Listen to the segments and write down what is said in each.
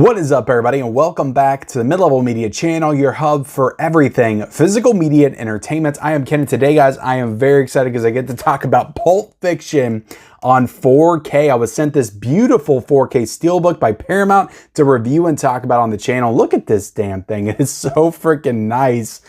What is up, everybody, and welcome back to the Mid-Level Media channel, your hub for everything physical media and entertainment. I am Ken, and today, guys, I am very excited because I get to talk about Pulp Fiction on 4K. I was sent this beautiful 4K steelbook by Paramount to review and talk about on the channel. Look at this damn thing. It is so freaking nice.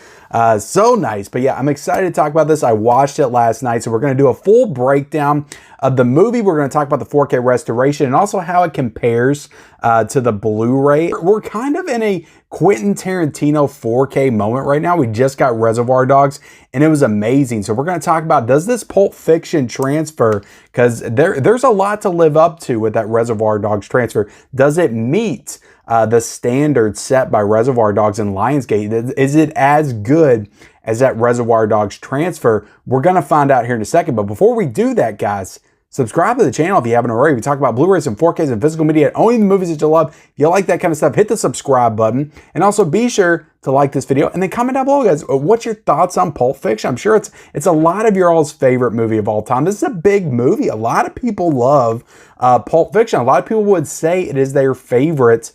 So nice. But yeah, I'm excited to talk about this. I watched it last night, so we're going to do a full breakdown of the movie. We're going to talk about the 4K restoration and also how it compares to the Blu-ray. We're kind of in a Quentin Tarantino 4K moment right now. We just got Reservoir Dogs and it was amazing. So we're going to talk about, does this Pulp Fiction transfer? Because there's a lot to live up to with that Reservoir Dogs transfer. Does it meet the standards set by Reservoir Dogs and Lionsgate? Is it as good as that Reservoir Dogs transfer? We're going to find out here in a second. But before we do that, guys, subscribe to the channel if you haven't already. We talk about Blu-rays and 4Ks and physical media, only the movies that you love. If you like that kind of stuff, hit the subscribe button. And also be sure to like this video and then comment down below, guys. What's your thoughts on Pulp Fiction? I'm sure it's a lot of your all's favorite movie of all time. This is a big movie. A lot of people love Pulp Fiction. A lot of people would say it is their favorite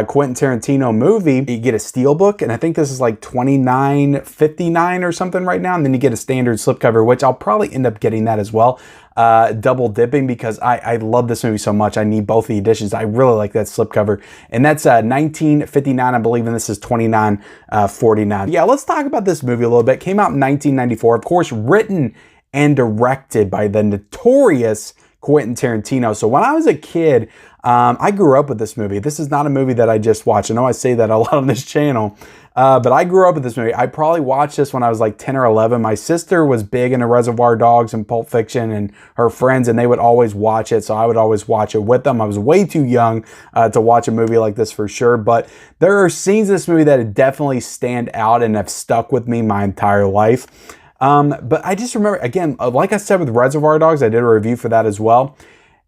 Quentin Tarantino movie. You get a steelbook, and I think this is like $29.59 or something right now, and then you get a standard slipcover, which I'll probably end up getting that as well. Double dipping because I love this movie so much. I need both the editions. I really like that slipcover, and that's $19.59, I believe, and this is $29.49. Yeah, let's talk about this movie a little bit. Came out in 1994, of course, written and directed by the notorious Quentin Tarantino. So when I was a kid, I grew up with this movie. This is not a movie that I just watched. I know I say that a lot on this channel, but I grew up with this movie. I probably watched this when I was like 10 or 11. My sister was big into Reservoir Dogs and Pulp Fiction and her friends, and they would always watch it, so I would always watch it with them. I was way too young to watch a movie like this for sure, but there are scenes in this movie that definitely stand out and have stuck with me my entire life. But I just remember, again, like I said with Reservoir Dogs, I did a review for that as well.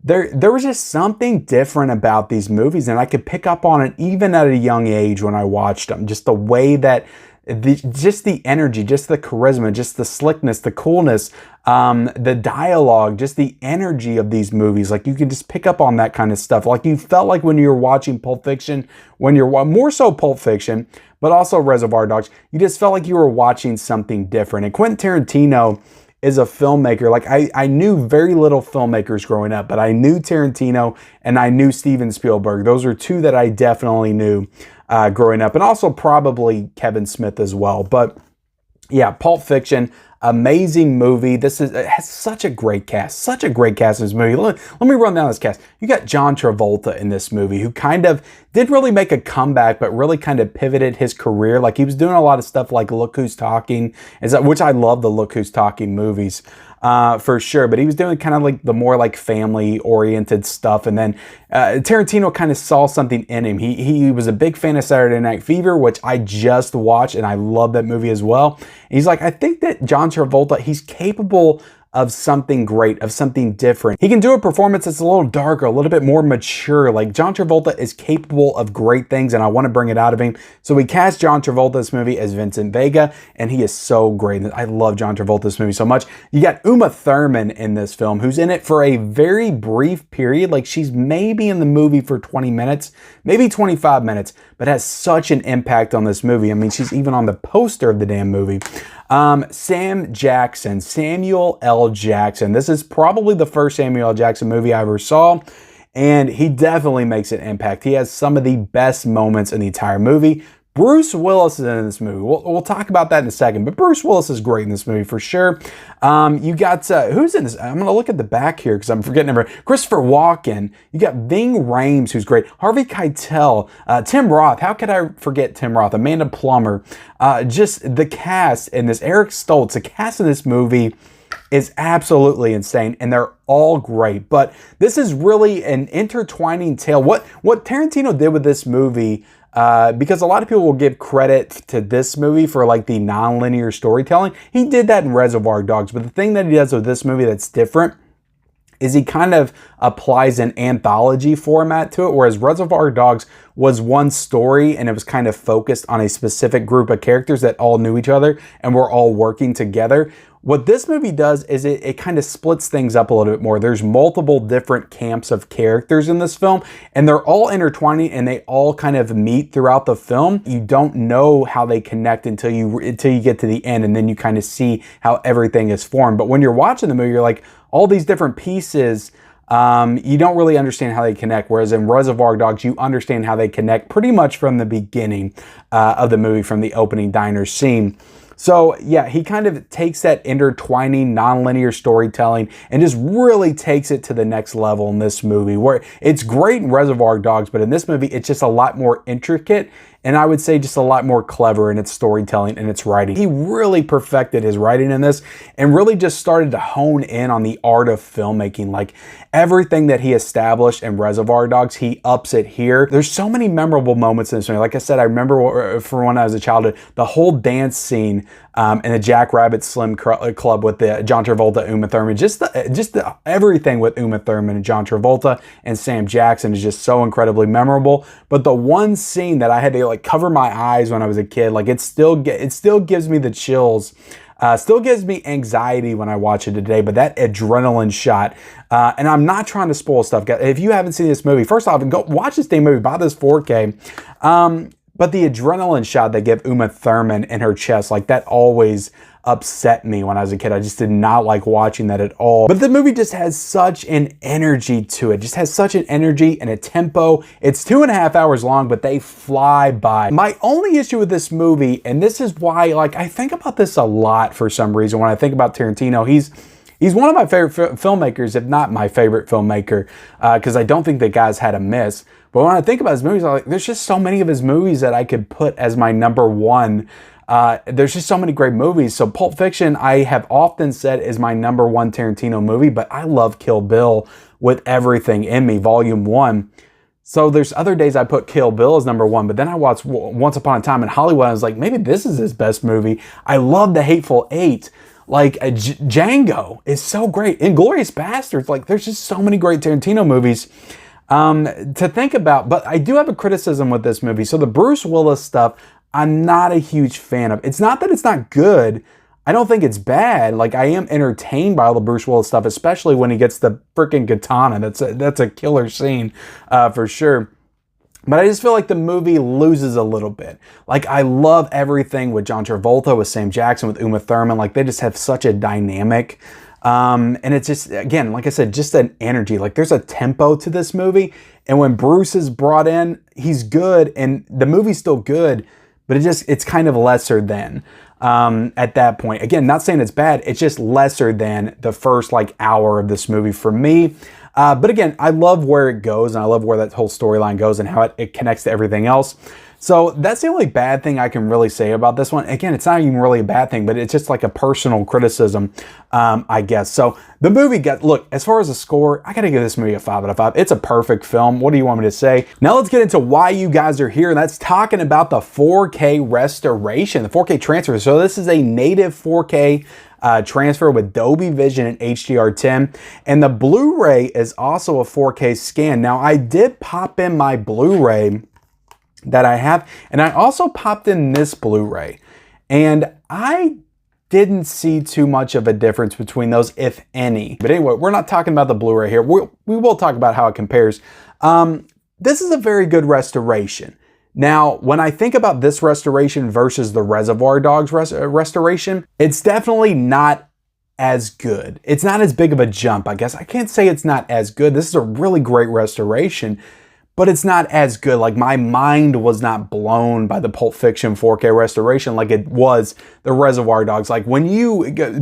There was just something different about these movies, and I could pick up on it even at a young age when I watched them. Just the way that, just the energy, just the charisma, just the slickness, the coolness, the dialogue, just the energy of these movies. Like, you can just pick up on that kind of stuff. Like, you felt like when you were watching Pulp Fiction, when you're more so Pulp Fiction, but also Reservoir Dogs, you just felt like you were watching something different. And Quentin Tarantino is a filmmaker. Like, I knew very little filmmakers growing up, but I knew Tarantino and I knew Steven Spielberg. Those are two that I definitely knew growing up, and also probably Kevin Smith as well. But yeah, Pulp Fiction, amazing movie. It has such a great cast in this movie. Let me run down this cast. You got John Travolta in this movie, who kind of didn't really make a comeback, but really kind of pivoted his career. Like, he was doing a lot of stuff like Look Who's Talking, which I love the Look Who's Talking movies. For sure, but he was doing kind of like the more like family-oriented stuff, and then Tarantino kind of saw something in him. He was a big fan of Saturday Night Fever, which I just watched, and I love that movie as well. And he's like, I think that John Travolta, he's capable of something great, of something different. He can do a performance that's a little darker, a little bit more mature. Like, John Travolta is capable of great things, and I want to bring it out of him. So we cast John Travolta in this movie as Vincent Vega, and he is so great. I love John Travolta in this movie so much. You got Uma Thurman in this film, who's in it for a very brief period. Like, she's maybe in the movie for 20 minutes, maybe 25 minutes, but has such an impact on this movie. I mean, she's even on the poster of the damn movie. Samuel L. Jackson. This is probably the first Samuel L. Jackson movie I ever saw, and he definitely makes an impact. He has some of the best moments in the entire movie. Bruce Willis is in this movie. We'll talk about that in a second, but Bruce Willis is great in this movie for sure. You got, who's in this? I'm going to look at the back here because I'm forgetting everyone. Christopher Walken. You got Ving Rhames, who's great. Harvey Keitel. Tim Roth. How could I forget Tim Roth? Amanda Plummer. Just the cast in this. Eric Stoltz. The cast in this movie is absolutely insane, and they're all great. But this is really an intertwining tale. What Tarantino did with this movie, because a lot of people will give credit to this movie for like the non-linear storytelling. He did that in Reservoir Dogs, but the thing that he does with this movie that's different is he kind of applies an anthology format to it, whereas Reservoir Dogs was one story and it was kind of focused on a specific group of characters that all knew each other and were all working together. What this movie does is it kind of splits things up a little bit more. There's multiple different camps of characters in this film, and they're all intertwining and they all kind of meet throughout the film. You don't know how they connect until you get to the end, and then you kind of see how everything is formed. But when you're watching the movie, you're like, all these different pieces, you don't really understand how they connect. Whereas in Reservoir Dogs, you understand how they connect pretty much from the beginning of the movie, from the opening diner scene. So yeah, he kind of takes that intertwining nonlinear storytelling and just really takes it to the next level in this movie, where it's great in Reservoir Dogs, but in this movie, it's just a lot more intricate, and I would say just a lot more clever in its storytelling and its writing. He really perfected his writing in this and really just started to hone in on the art of filmmaking. Like everything that he established in Reservoir Dogs, he ups it here. There's so many memorable moments in this movie. Like I said, I remember for when I was a child, the whole dance scene in the Jackrabbit Slim Club with the John Travolta, Uma Thurman, just everything with Uma Thurman and John Travolta and Sam Jackson is just so incredibly memorable. But the one scene that I had to like cover my eyes when I was a kid, like it still gives me the chills. Still gives me anxiety when I watch it today, but that adrenaline shot, and I'm not trying to spoil stuff. If you haven't seen this movie, first off, go watch this damn movie, buy this 4K. But the adrenaline shot they give Uma Thurman in her chest, like that always upset me when I was a kid. I just did not like watching that at all. But the movie just has such an energy to it. Just has such an energy and a tempo. It's 2.5 hours long, but they fly by. My only issue with this movie, and this is why, like, I think about this a lot for some reason when I think about Tarantino. He's one of my favorite filmmakers, if not my favorite filmmaker, because I don't think the guy's had a miss. But when I think about his movies, I'm like, there's just so many of his movies that I could put as my number one. There's just so many great movies. So Pulp Fiction, I have often said, is my number one Tarantino movie, but I love Kill Bill with everything in me, Volume 1. So there's other days I put Kill Bill as number one, but then I watched Once Upon a Time in Hollywood. I was like, maybe this is his best movie. I love The Hateful Eight. Like Django is so great. Inglourious Basterds, like there's just so many great Tarantino movies to think about. But I do have a criticism with this movie. So the Bruce Willis stuff, I'm not a huge fan of. It's not that it's not good. I don't think it's bad. Like I am entertained by all the Bruce Willis stuff, especially when he gets the freaking katana. That's a killer scene for sure. But I just feel like the movie loses a little bit. Like I love everything with John Travolta, with Sam Jackson, with Uma Thurman. Like they just have such a dynamic. And it's just, again, like I said, just an energy. Like there's a tempo to this movie. And when Bruce is brought in, he's good. And the movie's still good, but it's kind of lesser than at that point. Again, not saying it's bad. It's just lesser than the first like hour of this movie for me. But again, I love where it goes, and I love where that whole storyline goes and how it connects to everything else. So that's the only bad thing I can really say about this one. Again, it's not even really a bad thing, but it's just like a personal criticism, I guess. So the movie look, as far as the score, I gotta give this movie a 5 out of 5. It's a perfect film. What do you want me to say? Now let's get into why you guys are here. And that's talking about the 4K restoration, the 4K transfer. So this is a native 4K transfer with Dolby Vision and HDR10, and the Blu-ray is also a 4K scan. Now I did pop in my Blu-ray that I have, and I also popped in this Blu-ray, and I didn't see too much of a difference between those, if any. But anyway, we're not talking about the Blu-ray here. We will talk about how it compares. This is a very good restoration. Now, when I think about this restoration versus the Reservoir Dogs restoration, it's definitely not as good. It's not as big of a jump, I guess. I can't say it's not as good. This is a really great restoration, but it's not as good. Like my mind was not blown by the Pulp Fiction 4K restoration like it was the Reservoir Dogs. Like when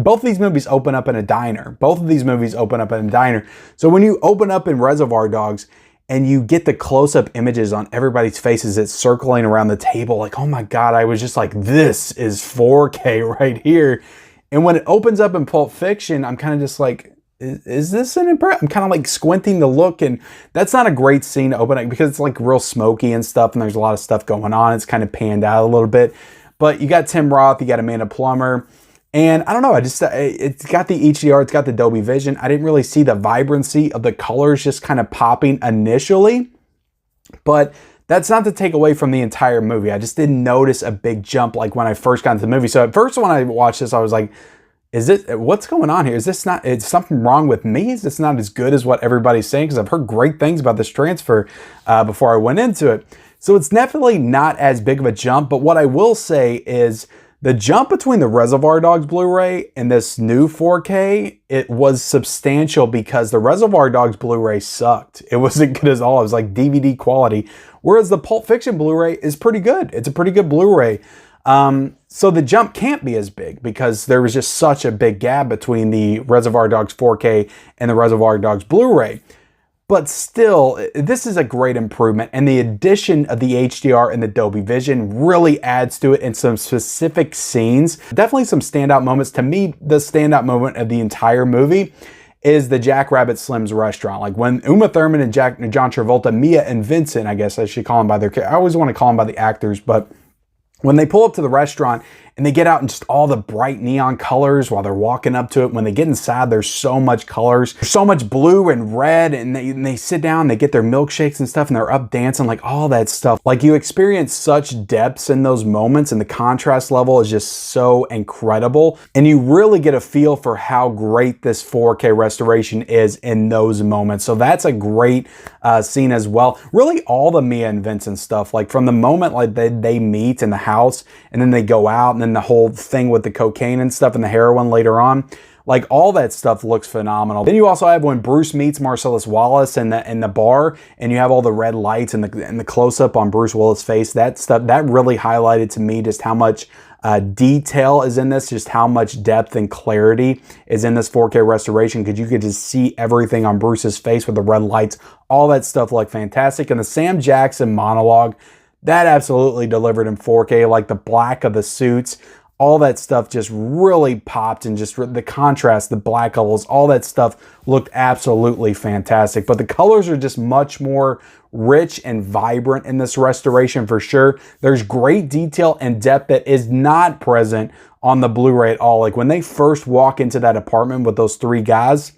both of these movies open up in a diner. Both of these movies open up in a diner. So when you open up in Reservoir Dogs, and you get the close-up images on everybody's faces that's circling around the table, like, oh my God, I was just like, this is 4K right here. And when it opens up in Pulp Fiction, I'm kind of just like, is this an impression? I'm kind of like squinting to look, and that's not a great scene to open up because it's like real smoky and stuff, and there's a lot of stuff going on. It's kind of panned out a little bit. But you got Tim Roth, you got Amanda Plummer. And I don't know, it's got the HDR, it's got the Dolby Vision. I didn't really see the vibrancy of the colors just kind of popping initially, but that's not to take away from the entire movie. I just didn't notice a big jump like when I first got into the movie. So at first when I watched this, I was like, what's going on here? Is something wrong with me? Is this not as good as what everybody's saying? Because I've heard great things about this transfer before I went into it. So it's definitely not as big of a jump, but what I will say is the jump between the Reservoir Dogs Blu-ray and this new 4K, it was substantial because the Reservoir Dogs Blu-ray sucked. It wasn't good at all. It was like DVD quality, whereas the Pulp Fiction Blu-ray is pretty good. It's a pretty good Blu-ray. So the jump can't be as big because there was just such a big gap between the Reservoir Dogs 4K and the Reservoir Dogs Blu-ray. But still, this is a great improvement, and the addition of the HDR and the Dolby Vision really adds to it in some specific scenes. Definitely some standout moments. To me, the standout moment of the entire movie is the Jack Rabbit Slim's restaurant. Like when Uma Thurman and John Travolta, Mia and Vincent, I guess I should call them by their, I always want to call them by the actors, but when they pull up to the restaurant and they get out in just all the bright neon colors while they're walking up to it, when they get inside, there's so much colors, there's so much blue and red, and they sit down, they get their milkshakes and stuff, and they're up dancing, like all that stuff. Like you experience such depths in those moments, and the contrast level is just so incredible. And you really get a feel for how great this 4K restoration is in those moments. So that's a great scene as well. Really all the Mia and Vincent stuff, like from the moment like they meet in the house, and then they go out, and then the whole thing with the cocaine and stuff and the heroin later on, like all that stuff looks phenomenal. Then you also have when Bruce meets Marcellus Wallace in the bar, and you have all the red lights and the close-up on Bruce Willis' face. That stuff, that really highlighted to me just how much detail is in this, just how much depth and clarity is in this 4K restoration, because you could just see everything on Bruce's face with the red lights. All that stuff looked fantastic. And the Sam Jackson monologue, that absolutely delivered in 4K, like the black of the suits, all that stuff just really popped, and just the contrast, the black colors, all that stuff looked absolutely fantastic. But the colors are just much more rich and vibrant in this restoration for sure. There's great detail and depth that is not present on the Blu-ray at all. Like when they first walk into that apartment with those three guys,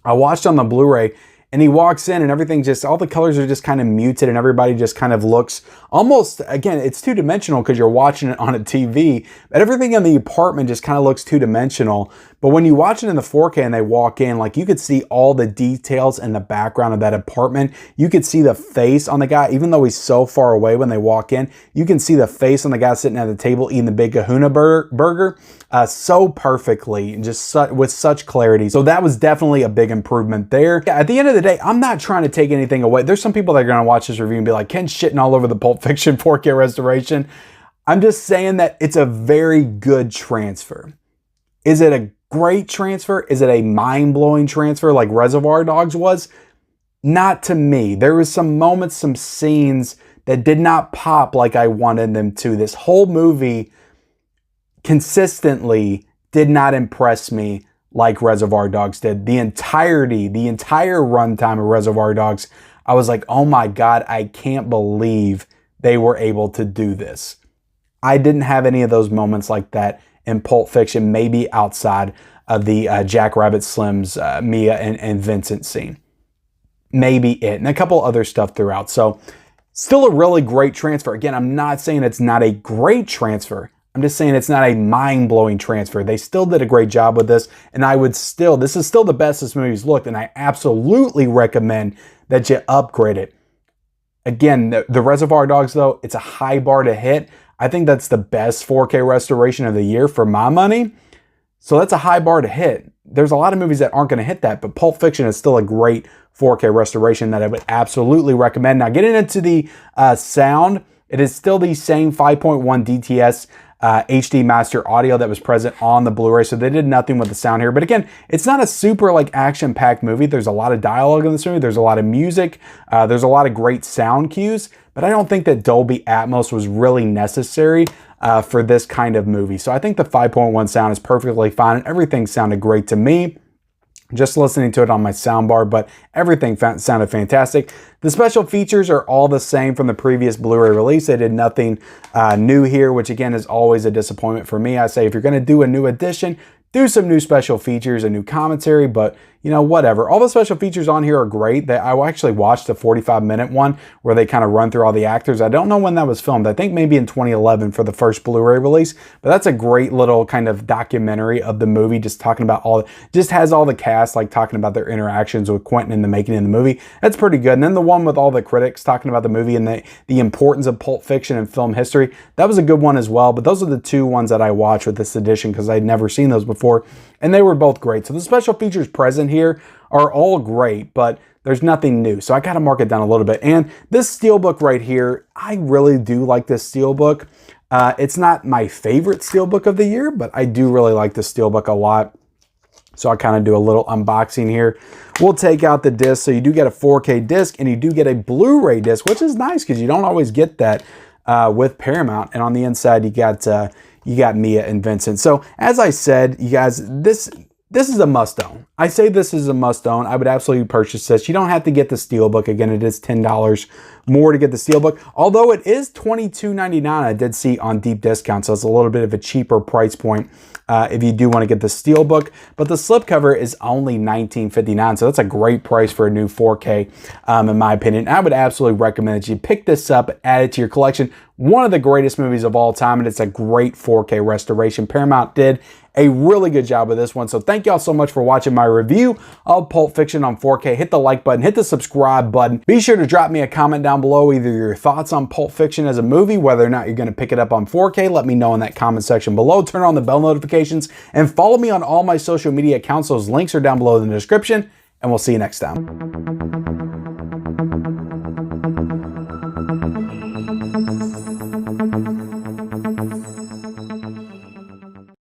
I watched on the Blu-ray, and he walks in and everything just, all the colors are just kind of muted, and everybody just kind of looks almost, again, it's two-dimensional because you're watching it on a TV, but everything in the apartment just kind of looks two-dimensional. But when you watch it in the 4K and they walk in, like you could see all the details in the background of that apartment. You could see the face on the guy, even though he's so far away when they walk in, you can see the face on the guy sitting at the table eating the Big Kahuna burger so perfectly, and just with such clarity. So that was definitely a big improvement there. At the end of the day, I'm not trying to take anything away. There's some people that are going to watch this review and be like, Ken's shitting all over the Pulp Fiction 4K restoration. I'm just saying that it's a very good transfer. Is it a great transfer? Is it a mind-blowing transfer like Reservoir Dogs was? Not to me. There was some moments, some scenes that did not pop like I wanted them to. This whole movie consistently did not impress me like Reservoir Dogs did. The entire runtime of Reservoir Dogs, I was like, oh my God, I can't believe they were able to do this. I didn't have any of those moments like that in Pulp Fiction, maybe outside of the Jack Rabbit Slim's Mia and Vincent scene. Maybe it, and a couple other stuff throughout. So still a really great transfer. Again, I'm not saying it's not a great transfer. I'm just saying it's not a mind-blowing transfer. They still did a great job with this, and this is still the best this movie's looked, and I absolutely recommend that you upgrade it. Again, the Reservoir Dogs, though, it's a high bar to hit. I think that's the best 4K restoration of the year for my money. So that's a high bar to hit. There's a lot of movies that aren't going to hit that, but Pulp Fiction is still a great 4K restoration that I would absolutely recommend. Now, getting into the sound, it is still the same 5.1 DTS HD master audio that was present on the Blu-ray, so they did nothing with the sound here. But again, it's not a super like action-packed movie. There's a lot of dialogue in this movie. There's a lot of music. There's a lot of great sound cues, but I don't think that Dolby Atmos was really necessary for this kind of movie. So I think the 5.1 sound is perfectly fine, and everything sounded great to me. just listening to it on my soundbar, but everything sounded fantastic. The special features are all the same from the previous Blu-ray release. They did nothing new here, which again is always a disappointment for me. I say if you're going to do a new edition, do some new special features, a new commentary, but you know, whatever. All the special features on here are great. I actually watched the 45-minute one where they kind of run through all the actors. I don't know when that was filmed. I think maybe in 2011 for the first Blu-ray release, but that's a great little kind of documentary of the movie, just talking about just has all the cast, like talking about their interactions with Quentin in the making of the movie. That's pretty good. And then the one with all the critics talking about the movie and the importance of Pulp Fiction and film history, that was a good one as well. But those are the two ones that I watched with this edition because I'd never seen those before, and they were both great. So the special features present here are all great, but there's nothing new. So I got to mark it down a little bit. And this steelbook right here, I really do like this steelbook. It's not my favorite steelbook of the year, but I do really like this steelbook a lot. So I kind of do a little unboxing here. We'll take out the disc. So you do get a 4K disc and you do get a Blu-ray disc, which is nice because you don't always get that with Paramount. And on the inside, you got Mia and Vincent. So as I said, you guys, this is a must-own. I say this is a must-own. I would absolutely purchase this. You don't have to get the steelbook. Again, it is $10 more to get the steelbook. Although it is $22.99, I did see on deep discount, so it's a little bit of a cheaper price point if you do want to get the steelbook. But the slipcover is only $19.59, so that's a great price for a new 4K, in my opinion. I would absolutely recommend that you pick this up, add it to your collection. One of the greatest movies of all time, and it's a great 4K restoration. Paramount did a really good job with this one. So thank y'all so much for watching my review of Pulp Fiction on 4K. Hit the like button, hit the subscribe button. Be sure to drop me a comment down below, either your thoughts on Pulp Fiction as a movie, whether or not you're going to pick it up on 4K. Let me know in that comment section below. Turn on the bell notifications and follow me on all my social media accounts. Those links are down below in the description, and we'll see you next time.